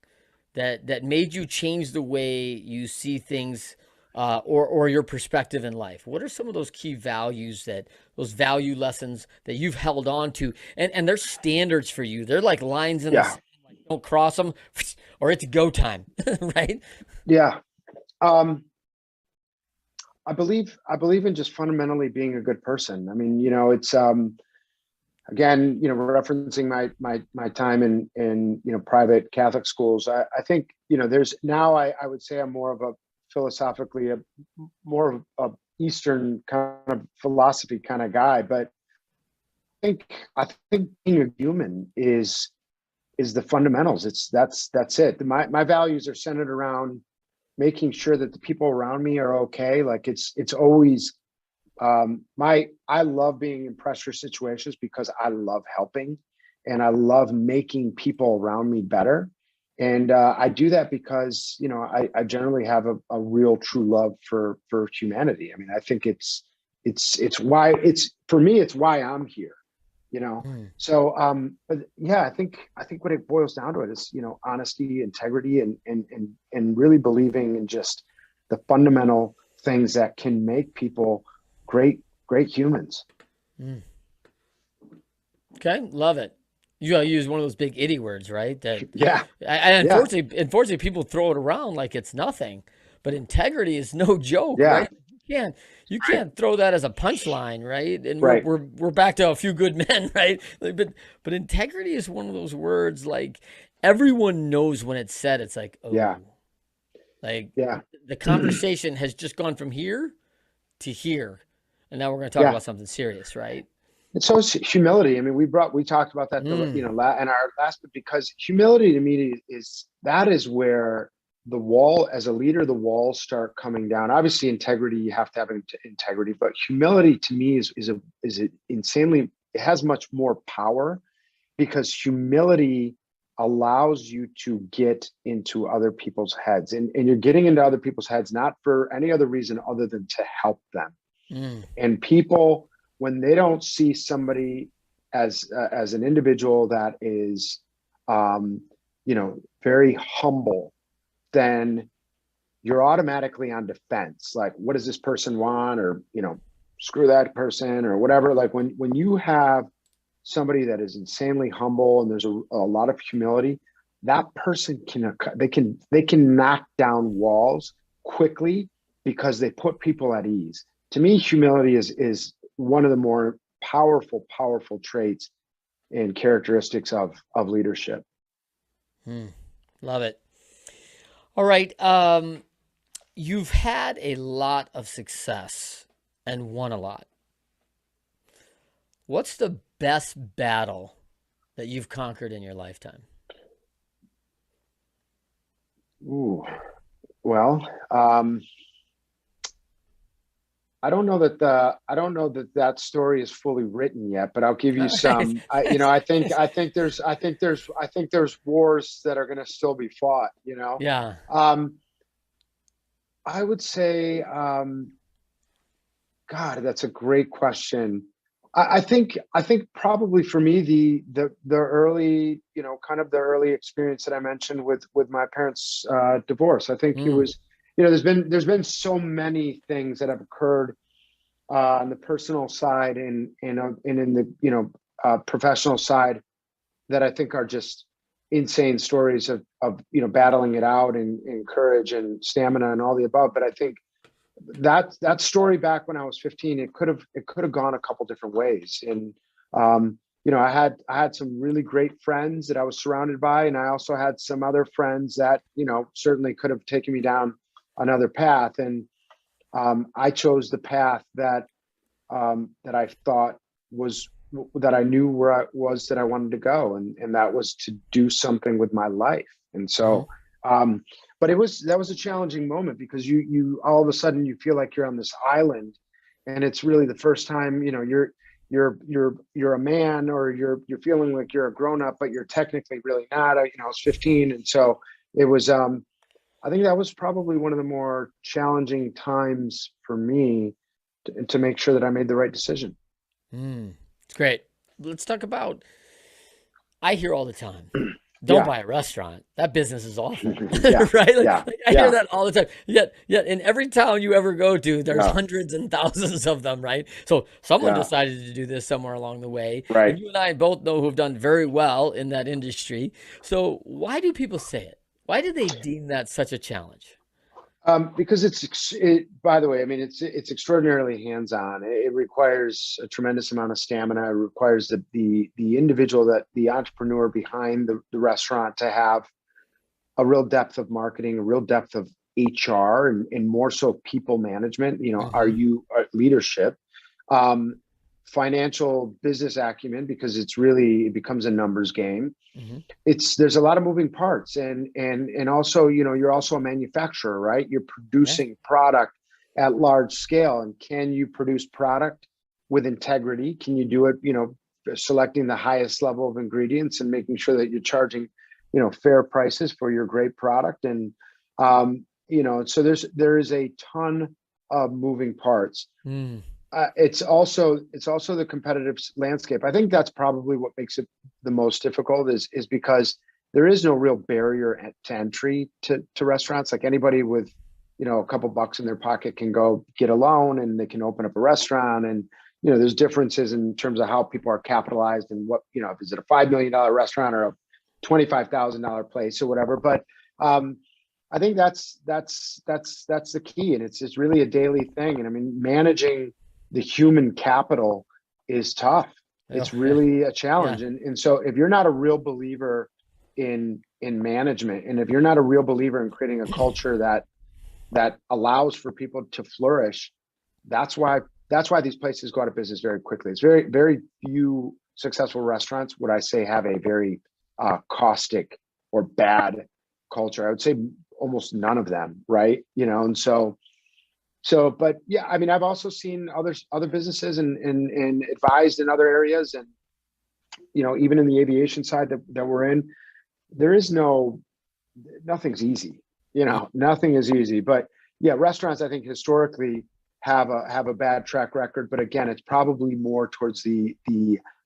that made you change the way you see things, or your perspective in life? What are some of those key values, that those value lessons that you've held on to, and they're standards for you? They're like lines in the Yeah. sand, like, don't cross them, or it's go time, right? Yeah. Um, I believe in just fundamentally being a good person. I mean, it's again, referencing my time in private Catholic schools. I think, there's now I would say I'm more of a philosophically more of a Eastern kind of philosophy kind of guy, but I think being a human is the fundamentals. That's it. My values are centered around making sure that the people around me are okay. Like it's always I love being in pressure situations because I love helping and I love making people around me better. And I do that because I generally have a real true love for humanity. I mean, I think it's why it's for me, it's why I'm here. you know Mm. so but yeah, I think what it boils down to it is honesty, integrity, and really believing in just the fundamental things that can make people great humans. Mm. Okay, love it. You gotta use one of those big itty words, right? That Yeah. and Yeah. unfortunately, people throw it around like it's nothing. But integrity is no joke, Yeah. right? You can't throw that as a punchline, right? And we're Right. we're we're back to a few good men, right? Like, but integrity is one of those words, like, everyone knows when it's said. It's like, Yeah. oh, like, Yeah. the conversation has just gone from here to here, and now we're going to talk Yeah. about something serious, right? It's so humility. I mean, we talked about that, Mm. in our last, but because humility to me is where the wall, as a leader, the walls start coming down. Obviously, integrity, you have to have integrity, but humility to me is insanely, it has much more power because humility allows you to get into other people's heads, and you're getting into other people's heads not for any other reason other than to help them. Mm. And people, when they don't see somebody as an individual that is very humble, then you're automatically on defense. Like, what does this person want? Or screw that person or whatever. Like when you have somebody that is insanely humble and there's a lot of humility, that person they can knock down walls quickly because they put people at ease. To me, humility is one of the more powerful traits and characteristics of leadership. Mm. Love it. All right. You've had a lot of success and won a lot. What's the best battle that you've conquered in your lifetime? Ooh, well, I don't know that that story is fully written yet, but I'll give you All right. some. I think there's wars that are going to still be fought. Yeah. Um, I would say, God, that's a great question. I think probably for me the early, kind of the early experience that I mentioned with my parents' divorce. I think it Mm, was, there's been so many things that have occurred on the personal side and in the professional side that I think are just insane stories of battling it out and courage and stamina and all the above. But I think that story back when I was 15, it could have gone a couple different ways. And I had some really great friends that I was surrounded by, and I also had some other friends that certainly could have taken me down another path. And I chose the path that I thought was that I knew where I was that I wanted to go, and that was to do something with my life. And mhm. so, but that was a challenging moment because you all of a sudden you feel like you're on this island, and it's really the first time you're a man, or you're feeling like you're a grown up, but you're technically really not. I was 15, and so it was. I think that was probably one of the more challenging times for me to make sure that I made the right decision. It's great. Let's talk about, I hear all the time, don't Yeah. buy a restaurant. That business is awful, Yeah. right? Yeah. Like I hear Yeah. that all the time. Yet in every town you ever go to, there's Yeah. hundreds and thousands of them, right? So someone Yeah. decided to do this somewhere along the way, and Right. you and I both know who've done very well in that industry. So why do people say it? Why do they deem that such a challenge? Because by the way, I mean, it's extraordinarily hands-on. It requires a tremendous amount of stamina. It requires the individual, that the entrepreneur behind the restaurant, to have a real depth of marketing, a real depth of HR, and more so people management. Are Hmm. you leadership? Um, Financial business acumen, because it becomes a numbers game. Hmm. There's a lot of moving parts, and also, you're also a manufacturer, right? You're Yeah. producing product at large scale, and can you produce product with integrity? Can you do it, selecting the highest level of ingredients and making sure that you're charging fair prices for your great product? And so there is a ton of moving parts. Mm. It's also the competitive landscape. I think that's probably what makes it the most difficult, is because there is no real barrier to entry to restaurants. Like, anybody with a couple bucks in their pocket can go get a loan, and they can open up a restaurant. And there's differences in terms of how people are capitalized, and what, if is it a $5 million restaurant or a $25,000 place or whatever. But I think that's the key, and it's really a daily thing. And I mean, managing the human capital is tough. Oh, It's yeah. really a Yeah. challenge. And so, if you're not a real believer in management, and if you're not a real believer in creating a culture that allows for people to flourish, that's why these places go out of business very quickly. It's very, very few successful restaurants, would I say, have a very caustic or bad culture. I would say almost none of them, right? And but yeah, I mean, I've also seen other businesses, and advised in other areas, and even in the aviation side that we're in, there is nothing's easy. Mm. Nothing is easy. But yeah, restaurants, I think, historically have a bad track record. But again, it's probably more towards the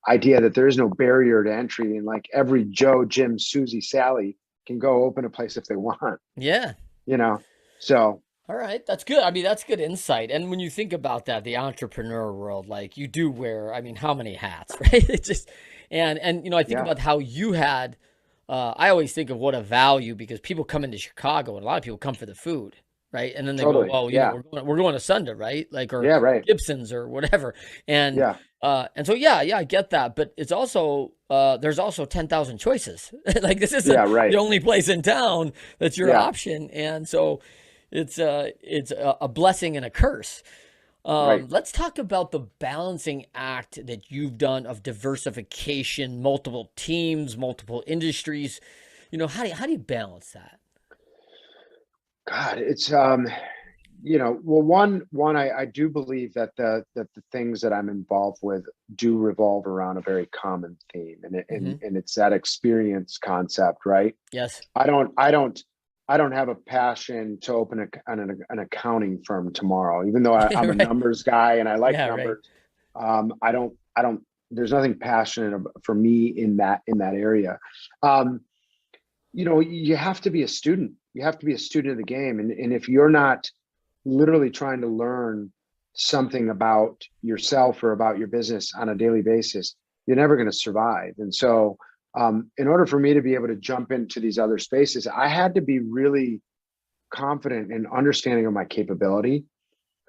idea that there is no barrier to entry, and like every Joe, Jim, Susie, Sally can go open a place if they want. Yeah. You know, so All right, that's good. I mean, that's good insight. And when you think about that, the entrepreneur world, like you do wear, I mean, how many hats, right? It's just, and I think yeah, about how you had. I always think of what a value, because people come into Chicago, and a lot of people come for the food, right? And then they go, totally, well, yeah, we're going to Sunda, right? Like, or yeah, right, Gibson's or whatever. And yeah, so yeah, I get that. But it's also there's also 10,000 choices. Like, this isn't yeah, the right, only place in town that's your yeah, option, and so it's a blessing and a curse. right. Let's talk about the balancing act that you've done of diversification, multiple teams, multiple industries. How do you balance that? God, it's well, one, I do believe that the things that I'm involved with do revolve around a very common theme, Hmm. and it's that experience concept, right? Yes. I don't I don't I don't have a passion to open an accounting firm tomorrow, even though I'm a Right. numbers guy and I like Yeah. Right. numbers. I there's nothing passionate for me in that area. You have to be a student. You have to be a student of the game. And if you're not literally trying to learn something about yourself or about your business on a daily basis, you're never going to survive. And so, in order for me to be able to jump into these other spaces, I had to be really confident and understanding of my capability.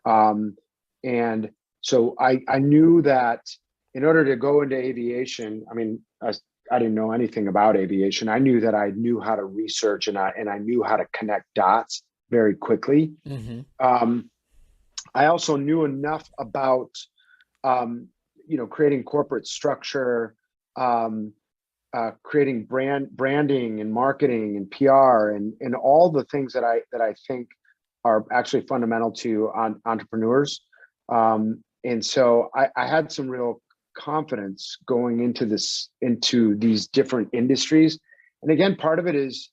And so I knew that in order to go into aviation, I mean, I didn't know anything about aviation. I knew that I knew how to research and I knew how to connect dots very quickly. Mm-hmm. I also knew enough about, creating corporate structure, creating branding and marketing and PR and all the things that I think are actually fundamental to entrepreneurs. And so I had some real confidence going into these different industries. And again, part of it is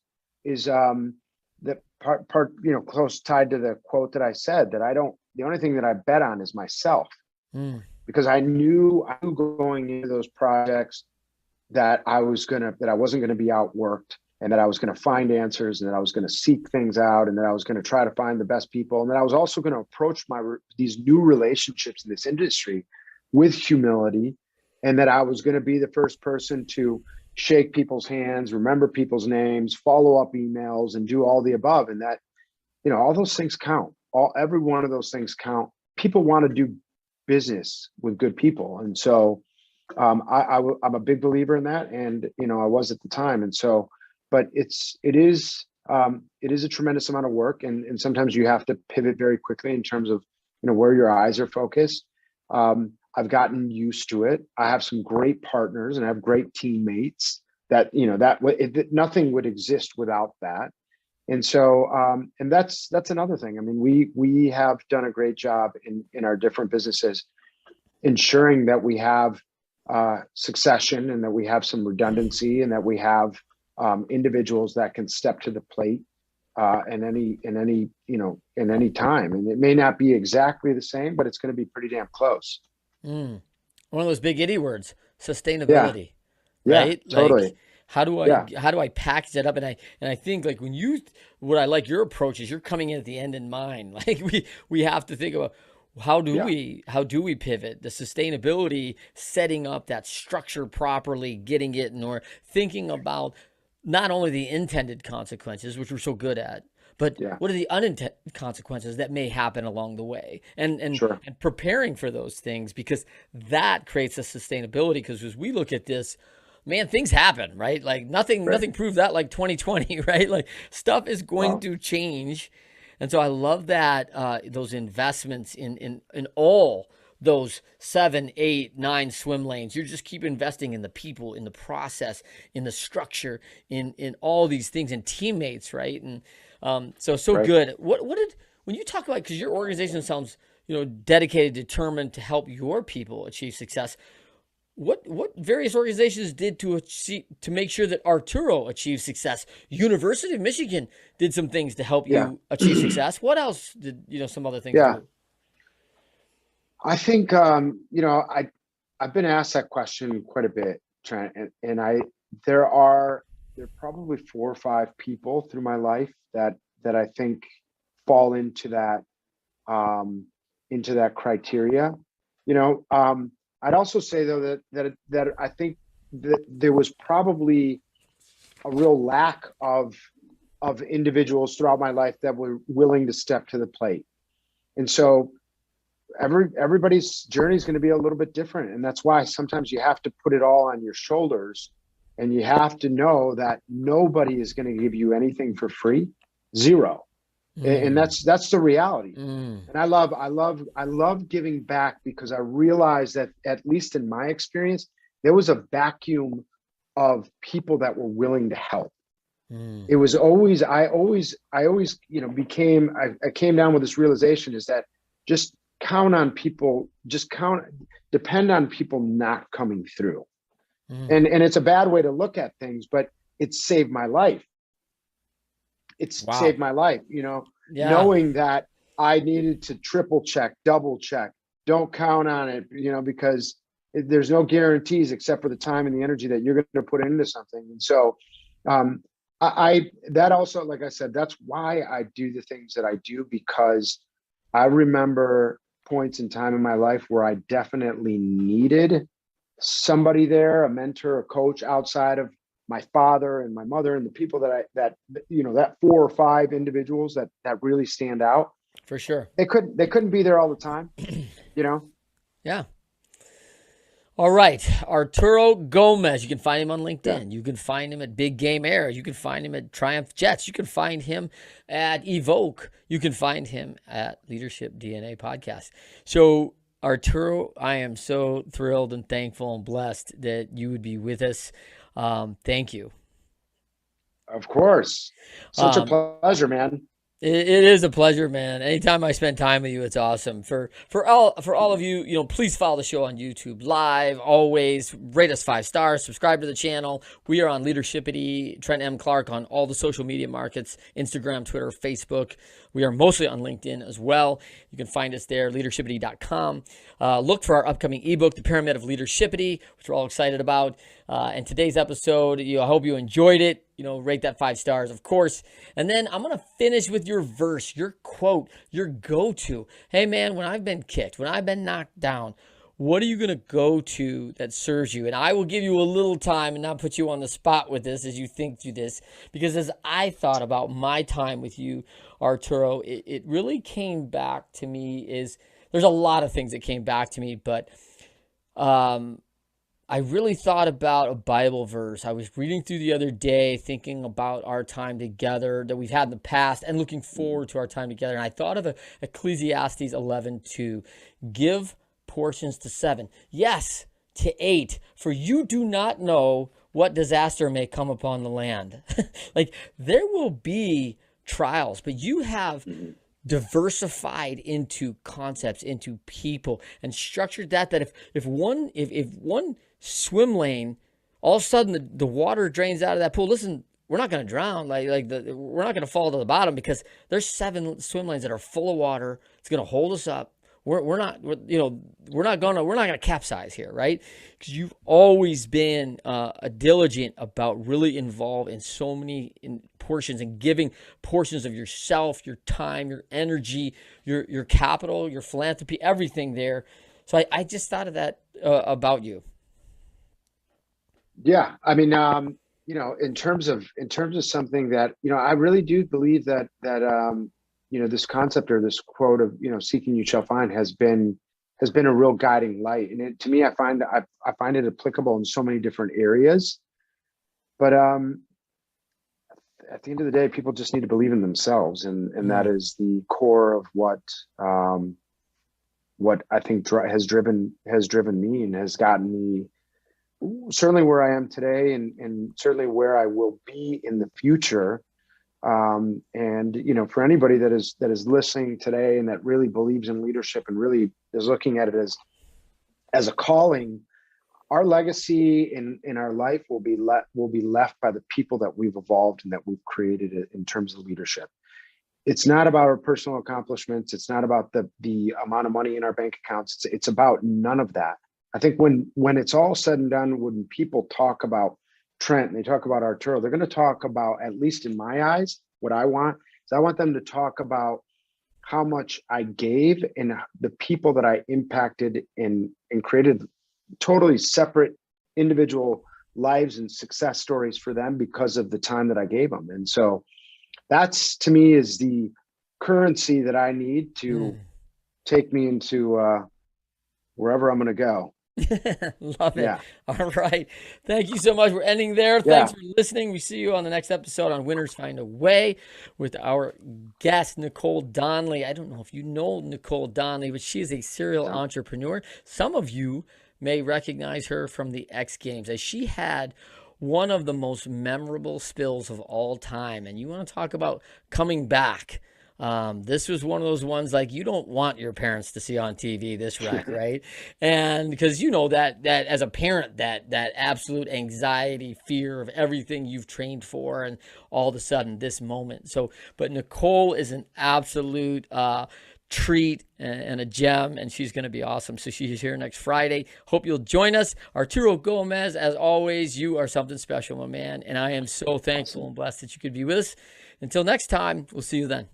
that part close tied to the quote that I said, that the only thing that I bet on is myself. Because I knew going into those projects that I wasn't going to be outworked, and that I was going to find answers, and that I was going to seek things out, and that I was going to try to find the best people, and that I was also going to approach these new relationships in this industry with humility, and that I was going to be the first person to shake people's hands, remember people's names, follow up emails, and do all the above. And that, all those things count. Every one of those things count. People want to do business with good people. And so I'm a big believer in that. And, I was at the time. And so, but it is a tremendous amount of work. And sometimes you have to pivot very quickly in terms of, where your eyes are focused. I've gotten used to it. I have some great partners and I have great teammates that, nothing would exist without that. And so, and that's another thing. I mean, we have done a great job in our different businesses, ensuring that we have succession, and that we have some redundancy, and that we have individuals that can step to the plate in any time. And it may not be exactly the same, but it's going to be pretty damn close. One of those big itty words, sustainability, yeah, right? Totally. Like, how do I package that up? And I think, like, what I like your approach is you're coming in at the end in mind. Like, we have to think about how do we pivot the sustainability, setting up that structure properly, getting it in order, thinking about not only the intended consequences, which we're so good at, but what are the unintended consequences that may happen along the way, and preparing for those things, because that creates a sustainability. Because as we look at this, man, things happen, right? Like nothing proved that, like 2020, right? Like stuff is going to change. And so I love that those investments in all those 7, 8, 9 swim lanes. You just keep investing in the people, in the process, in the structure, in all these things, and teammates, right? And good. When you talk about, because your organization sounds dedicated, determined to help your people achieve success. What various organizations did to make sure that Arturo achieved success? University of Michigan did some things to help you achieve success. What else did some other things do? I think I've been asked that question quite a bit, Trent, and there are probably 4 or 5 people through my life that I think fall into that criteria. I'd also say, though, that I think that there was probably a real lack of individuals throughout my life that were willing to step to the plate. And so everybody's journey is going to be a little bit different. And that's why sometimes you have to put it all on your shoulders, and you have to know that nobody is going to give you anything for free. Zero. And that's the reality. And I love giving back, because I realized that, at least in my experience, there was a vacuum of people that were willing to help. It was always, I came down with this realization, is that just count on people, depend on people not coming through. And it's a bad way to look at things, but it saved my life. Saved my life, knowing that I needed to triple check, double check, don't count on it, because there's no guarantees except for the time and the energy that you're going to put into something. And so, that also, like I said, that's why I do the things that I do, because I remember points in time in my life where I definitely needed somebody there, a mentor, a coach outside of my father and my mother and the people that 4 or 5 individuals that really stand out. For sure. They couldn't be there all the time, Yeah. All right. Arturo Gomez. You can find him on LinkedIn. Yeah. You can find him at Big Game Air. You can find him at Triumph Jets. You can find him at Evoke. You can find him at Leadership DNA Podcast. So, Arturo, I am so thrilled and thankful and blessed that you would be with us. Thank you. Of course. Such a pleasure, man. It is a pleasure, man. Anytime I spend time with you, it's awesome. For all of you, please follow the show on YouTube Live. Always rate us 5 stars. Subscribe to the channel. We are on Leadershipity, Trent M. Clark on all the social media markets: Instagram, Twitter, Facebook. We are mostly on LinkedIn as well. You can find us there, leadershipity.com. Look for our upcoming ebook, The Pyramid of Leadershipity, which we're all excited about. And today's episode, I hope you enjoyed it. Rate that 5 stars, of course. And then I'm going to finish with your verse, your quote, your go-to. Hey, man, when I've been kicked, when I've been knocked down, what are you going to go to that serves you? And I will give you a little time and not put you on the spot with this as you think through this, because as I thought about my time with you, Arturo, it really came back to me there's a lot of things that came back to me, but I really thought about a Bible verse. I was reading through the other day, thinking about our time together that we've had in the past and looking forward to our time together. And I thought of Ecclesiastes 11:2. Give portions to 7. Yes, to 8. For you do not know what disaster may come upon the land. Like, there will be trials, but you have diversified into concepts, into people, and structured that if one swim lane, all of a sudden the water drains out of that pool. Listen, we're not going to drown. We're not going to fall to the bottom, because there's 7 swim lanes that are full of water. It's going to hold us up. We're not going to capsize here, right? Because you've always been diligent about really involved in so many portions and giving portions of yourself, your time, your energy, your capital, your philanthropy, everything there. So I just thought of that about you. Yeah, I mean, in terms of something that I really do believe that this concept or this quote of seeking you shall find has been a real guiding light, and to me, I find it applicable in so many different areas. But at the end of the day, people just need to believe in themselves, and that is the core of what I think has driven me and has gotten me certainly where I am today, and certainly where I will be in the future. And for anybody that is listening today and that really believes in leadership and really is looking at it as a calling, our legacy in our life will be left by the people that we've evolved and that we've created in terms of leadership. It's not about our personal accomplishments. It's not about the amount of money in our bank accounts. It's about none of that. I think when it's all said and done, when people talk about Trent and they talk about Arturo, they're going to talk about, at least in my eyes, what I want is I want them to talk about how much I gave and the people that I impacted and created totally separate individual lives and success stories for them because of the time that I gave them. And so that's, to me, is the currency that I need to take me into wherever I'm going to go. Love it. Yeah. All right. Thank you so much. We're ending there. Thanks for listening. We see you on the next episode on Winners Find a Way with our guest, Nicole Donnelly. I don't know if you know Nicole Donnelly, but she is a serial entrepreneur. Some of you may recognize her from the X Games, as she had one of the most memorable spills of all time. And you want to talk about coming back. This was one of those ones, like, you don't want your parents to see on TV, this wreck, right? And because that as a parent, that absolute anxiety, fear of everything you've trained for, and all of a sudden this moment. So, but Nicole is an absolute treat and a gem, and she's going to be awesome. So she's here next Friday. Hope you'll join us. Arturo Gomez, as always, you are something special, my man, and I am so thankful and blessed that you could be with us. Until next time, we'll see you then.